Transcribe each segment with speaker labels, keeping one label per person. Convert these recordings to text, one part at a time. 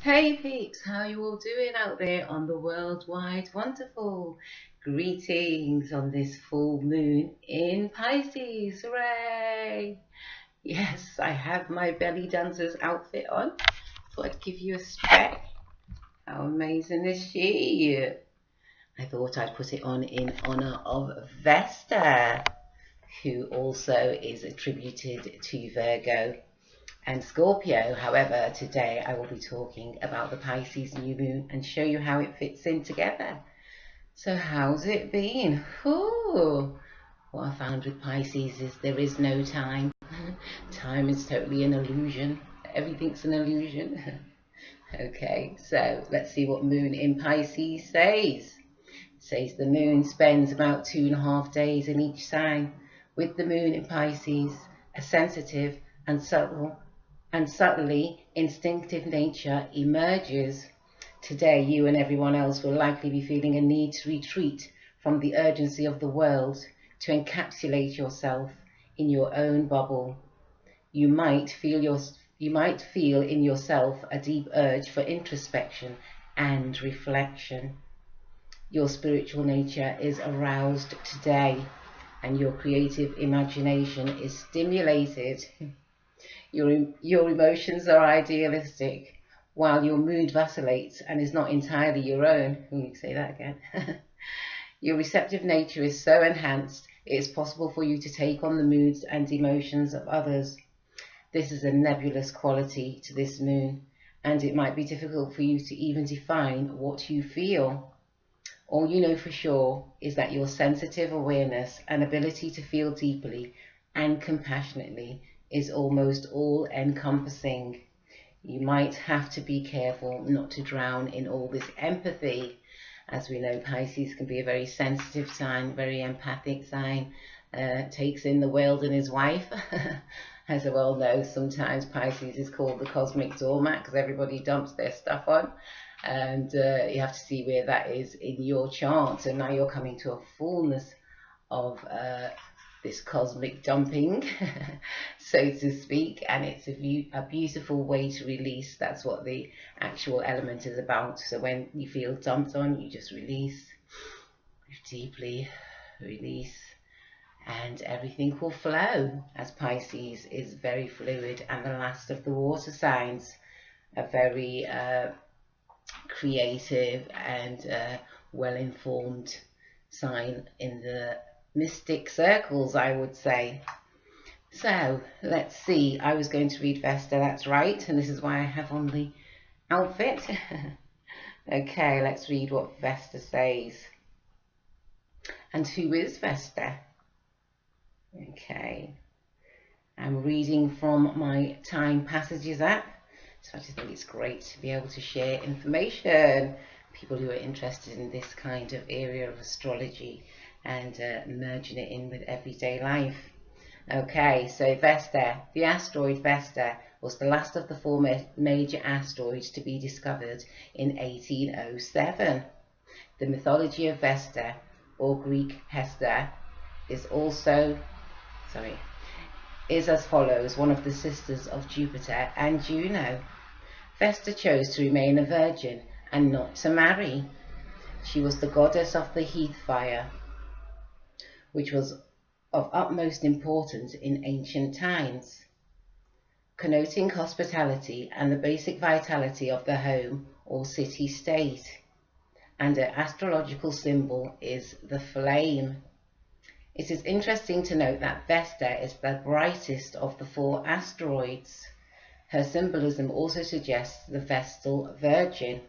Speaker 1: Hey peeps, how you all doing out there on the worldwide wonderful? Greetings on this full moon in Pisces, hooray! Yes, I have my belly dancer's outfit on. Thought I'd give you a spec. How amazing is she? I thought I'd put it on in honor of Vesta, who also is attributed to Virgo and Scorpio. However, today I will be talking about the Pisces new moon and show you how it fits in together. So how's it been? Ooh, what I found with Pisces is there is no time. Time is totally an illusion. Everything's an illusion. Okay, so let's see what moon in Pisces says. It says the moon spends about 2.5 days in each sign. With the moon in Pisces, a sensitive and subtly instinctive nature emerges. Today, you and everyone else will likely be feeling a need to retreat from the urgency of the world, to encapsulate yourself in your own bubble. You might feel in yourself a deep urge for introspection and reflection. Your spiritual nature is aroused today, and your creative imagination is stimulated. Your emotions are idealistic, while your mood vacillates and is not entirely your own. Let me say that again. Your receptive nature is so enhanced, it is possible for you to take on the moods and emotions of others. This is a nebulous quality to this moon, and it might be difficult for you to even define what you feel. All you know for sure is that your sensitive awareness and ability to feel deeply and compassionately is almost all-encompassing. You might have to be careful not to drown in all this empathy. As we know, Pisces can be a very sensitive sign, very empathic sign, takes in the world and his wife. As I well know, sometimes Pisces is called the cosmic doormat because everybody dumps their stuff on. And you have to see where that is in your chart. So now you're coming to a fullness of this cosmic dumping, so to speak, and it's a beautiful way to release. That's what the actual element is about. So when you feel dumped on, you just release, deeply release, and everything will flow, as Pisces is very fluid and the last of the water signs, a very creative and well-informed sign in the mystic circles, I would say. So let's see. I was going to read Vesta, that's right, and this is why I have on the outfit. Okay, let's read what Vesta says. And who is Vesta? Okay, I'm reading from my Time Passages app. So I just think it's great to be able to share information. People who are interested in this kind of area of astrology and merging it in with everyday life. Okay, so Vesta, the asteroid Vesta was the last of the four major asteroids to be discovered in 1807. The mythology of Vesta, or Greek Hesta, is as follows: one of the sisters of Jupiter and Juno. Vesta chose to remain a virgin and not to marry. She was the goddess of the heath fire, which was of utmost importance in ancient times, connoting hospitality and the basic vitality of the home or city-state. And her astrological symbol is the flame. It is interesting to note that Vesta is the brightest of the four asteroids. Her symbolism also suggests the Vestal Virgin,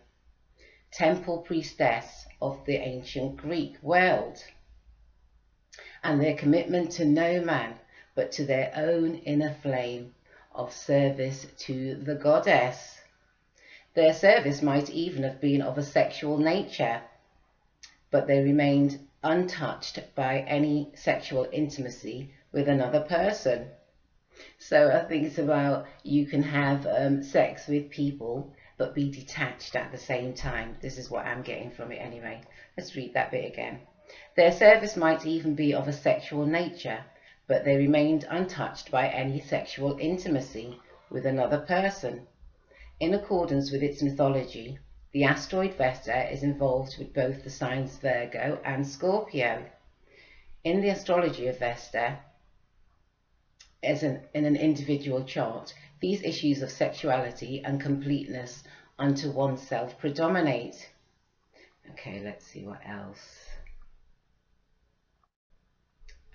Speaker 1: temple priestess of the ancient Greek world, and their commitment to no man but to their own inner flame of service to the goddess. Their service might even have been of a sexual nature, but they remained untouched by any sexual intimacy with another person. So I think it's about, you can have sex with people but be detached at the same time. This is what I'm getting from it anyway. Let's read that bit again. Their service might even be of a sexual nature, but they remained untouched by any sexual intimacy with another person. In accordance with its mythology, the asteroid Vesta is involved with both the signs Virgo and Scorpio. In the astrology of Vesta, in an individual chart, these issues of sexuality and completeness unto oneself predominate. Okay, let's see what else.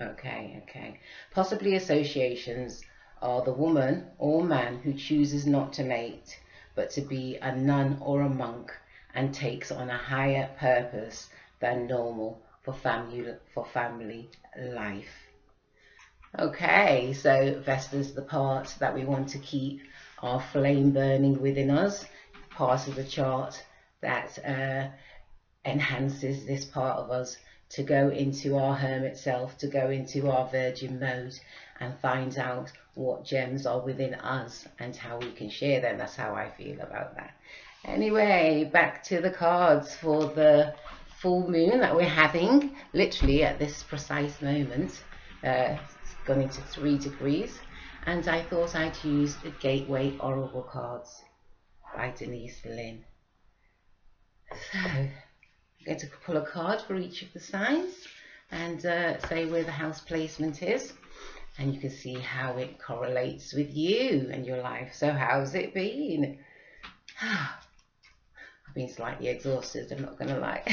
Speaker 1: Okay. Possibly associations are the woman or man who chooses not to mate, but to be a nun or a monk and takes on a higher purpose than normal for family life. Okay, so Vesta's the part that we want to keep our flame burning within us, part of the chart that enhances this part of us to go into our hermit self, to go into our virgin mode and find out what gems are within us and how we can share them. That's how I feel about that. Anyway, back to the cards for the full moon that we're having literally at this precise moment. It's gone into 3 degrees, and I thought I'd use the Gateway Oracle cards by Denise Lynn. So I'm going to pull a card for each of the signs and say where the house placement is, and you can see how it correlates with you and your life. So how's it been? I've been slightly exhausted, I'm not going to lie.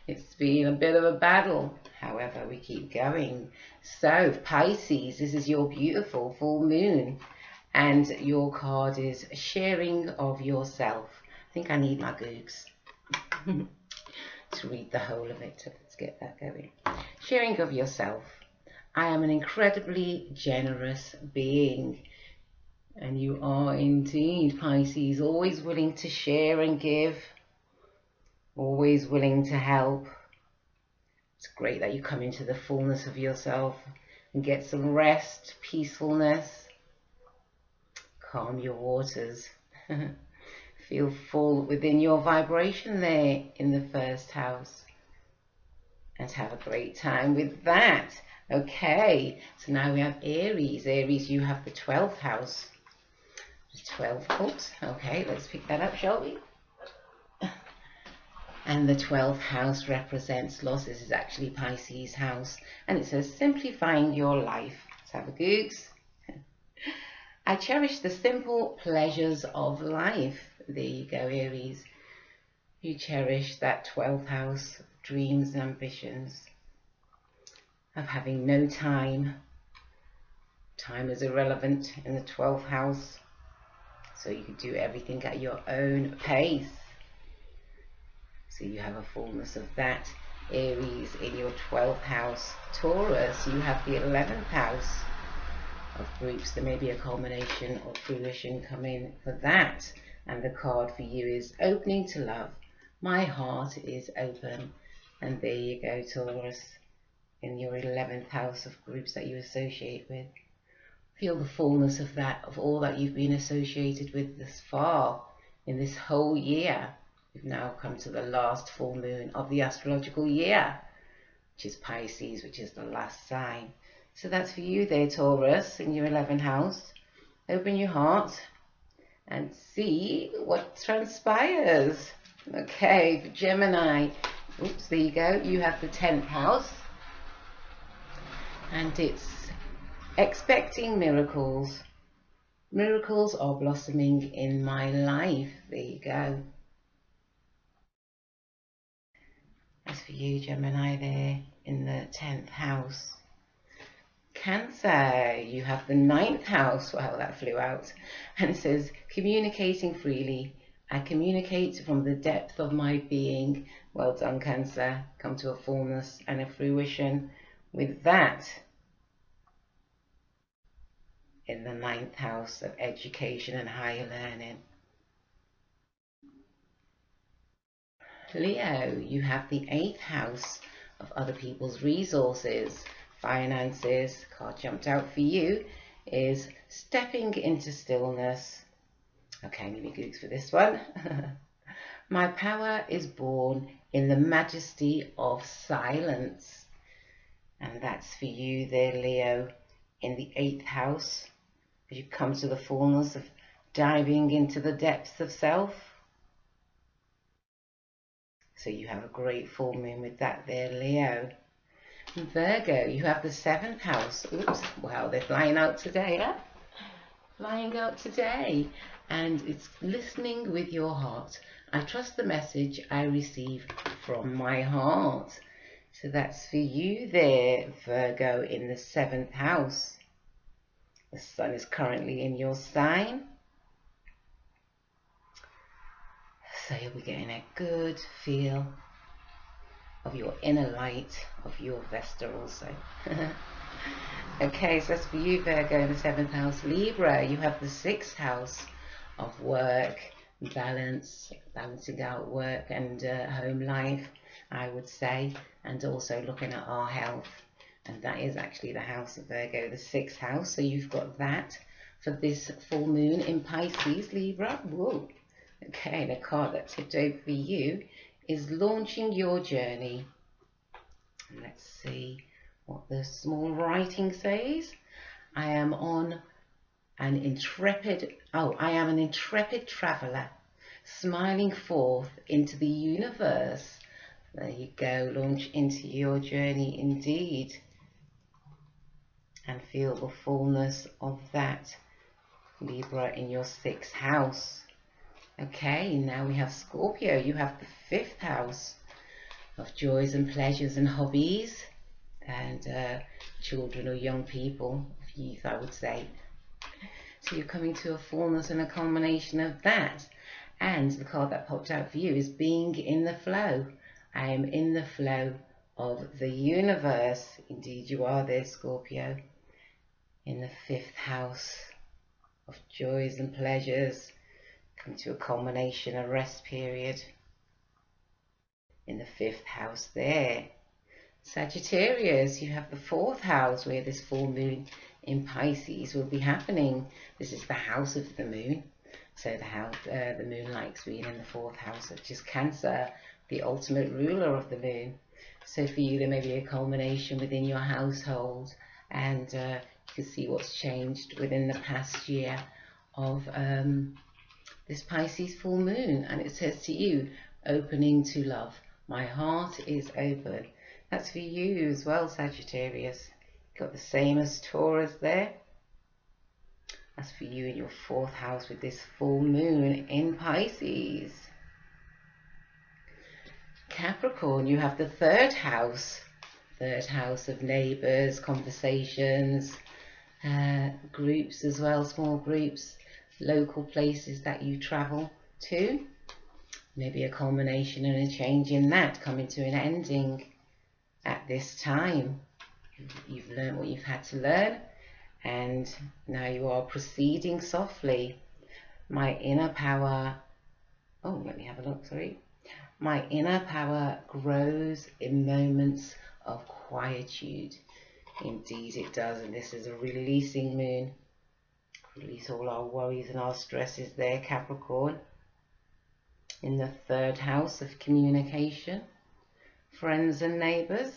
Speaker 1: It's been a bit of a battle. However, we keep going. So Pisces, this is your beautiful full moon, and your card is sharing of yourself. I think I need my Googs to read the whole of it. Let's get that going. Sharing of yourself. I am an incredibly generous being. And you are indeed, Pisces, always willing to share and give, always willing to help. It's great that you come into the fullness of yourself and get some rest, peacefulness, calm your waters. Feel full within your vibration there in the first house, and have a great time with that. Okay, so now we have Aries. Aries, you have the 12th house. 12 cups. Okay, let's pick that up, shall we? And the 12th house represents loss. This is actually Pisces house, and it says simplifying your life. Let's have a Googs. I cherish the simple pleasures of life. There you go, Aries. You cherish that 12th house, dreams and ambitions, of having no time. Time is irrelevant in the 12th house. So you can do everything at your own pace. So you have a fullness of that. Aries in your 12th house. Taurus, you have the 11th house of groups. There may be a culmination or fruition coming for that. And the card for you is opening to love. My heart is open. And there you go, Taurus, in your 11th house of groups that you associate with. Feel the fullness of that, of all that you've been associated with thus far in this whole year. We've now come to the last full moon of the astrological year, which is Pisces, which is the last sign. So that's for you there, Taurus, in your 11th house. Open your heart and see what transpires. Okay, for Gemini, oops, there you go. You have the 10th house, and it's expecting miracles. Miracles are blossoming in my life. There you go. That's for you, Gemini, there in the 10th house. Cancer, you have the 9th house. Wow, that flew out. And it says, communicating freely. I communicate from the depth of my being. Well done, Cancer. Come to a fullness and a fruition with that. In the 9th house of education and higher learning. Leo, you have the 8th house of other people's resources, finances. Card jumped out for you is stepping into stillness. Okay, give me Googs for this one. My power is born in the majesty of silence. And that's for you there, Leo, in the 8th house. As you come to the fullness of diving into the depths of self. So you have a great full moon with that there, Leo. And Virgo, you have the 7th house. Oops, wow, they're flying out today, huh? Flying out today. And it's listening with your heart. I trust the message I receive from my heart. So that's for you there, Virgo, in the 7th house. The sun is currently in your sign. So you'll be getting a good feel of your inner light, of your Vesta also. Okay, so that's for you, Virgo, in the 7th house. Libra, you have the 6th house of work, balancing out work and home life, I would say, and also looking at our health. And that is actually the house of Virgo, the 6th house. So you've got that for this full moon in Pisces, Libra. Whoa. Okay, the card that tipped over for you is launching your journey. Let's see what the small writing says. I am an intrepid traveller, smiling forth into the universe. There you go, launch into your journey indeed. And feel the fullness of that, Libra, in your 6th house. Okay, now we have Scorpio. You have the 5th house of joys and pleasures and hobbies and children or young people, youth, I would say. So you're coming to a fullness and a culmination of that. And the card that popped out for you is being in the flow. I am in the flow of the universe. Indeed you are there, Scorpio, in the 5th house of joys and pleasures. Come to a culmination, a rest period in the 5th house there. Sagittarius, you have the 4th house where this full moon in Pisces will be happening. This is the house of the moon. So the moon likes being in the 4th house, which is Cancer, the ultimate ruler of the moon. So for you, there may be a culmination within your household, and you can see what's changed within the past year of this Pisces full moon. And it says to you, opening to love. My heart is open. That's for you as well, Sagittarius. Got the same as Taurus there. That's for you in your 4th house with this full moon in Pisces. Capricorn, you have the 3rd house. 3rd house of neighbours, conversations, groups as well, small groups, local places that you travel to. Maybe a culmination and a change in that, coming to an ending at this time. You've learned what you've had to learn, and now you are proceeding softly. My inner power, oh, let me have a look, sorry. My inner power grows in moments of quietude. Indeed it does, and this is a releasing moon. Release all our worries and our stresses there, Capricorn. In the 3rd house of communication, friends and neighbours.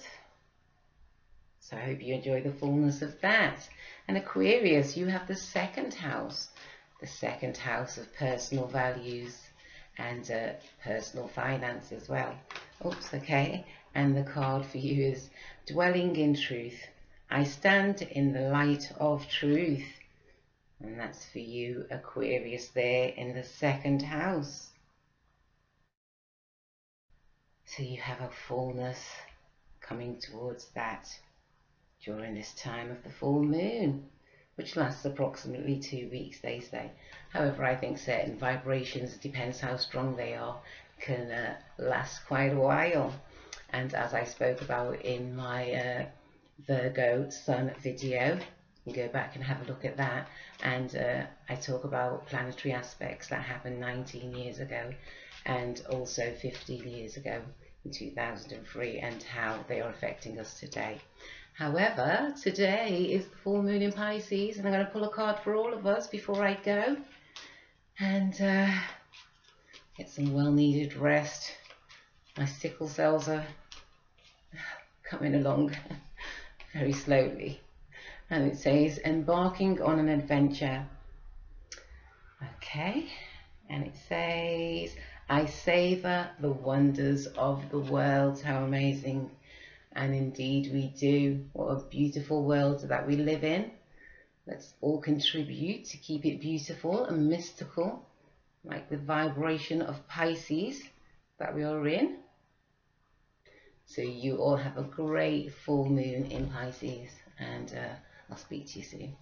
Speaker 1: So I hope you enjoy the fullness of that. And Aquarius, you have the 2nd house. The 2nd house of personal values and personal finance as well. Oops, okay. And the card for you is dwelling in truth. I stand in the light of truth. And that's for you, Aquarius, there in the 2nd house. So you have a fullness coming towards that during this time of the full moon, which lasts approximately 2 weeks, they say. However, I think certain vibrations, depends how strong they are, can last quite a while. And as I spoke about in my Virgo Sun video, you can go back and have a look at that. And I talk about planetary aspects that happened 19 years ago and also 15 years ago in 2003, and how they are affecting us today. However, today is the full moon in Pisces, and I'm going to pull a card for all of us before I go and get some well-needed rest. My sickle cells are coming along very slowly. And it says, embarking on an adventure. Okay, and it says, I savor the wonders of the world. How amazing. And indeed we do. What a beautiful world that we live in. Let's all contribute to keep it beautiful and mystical, like the vibration of Pisces that we are in. So you all have a great full moon in Pisces, and I'll speak to you soon.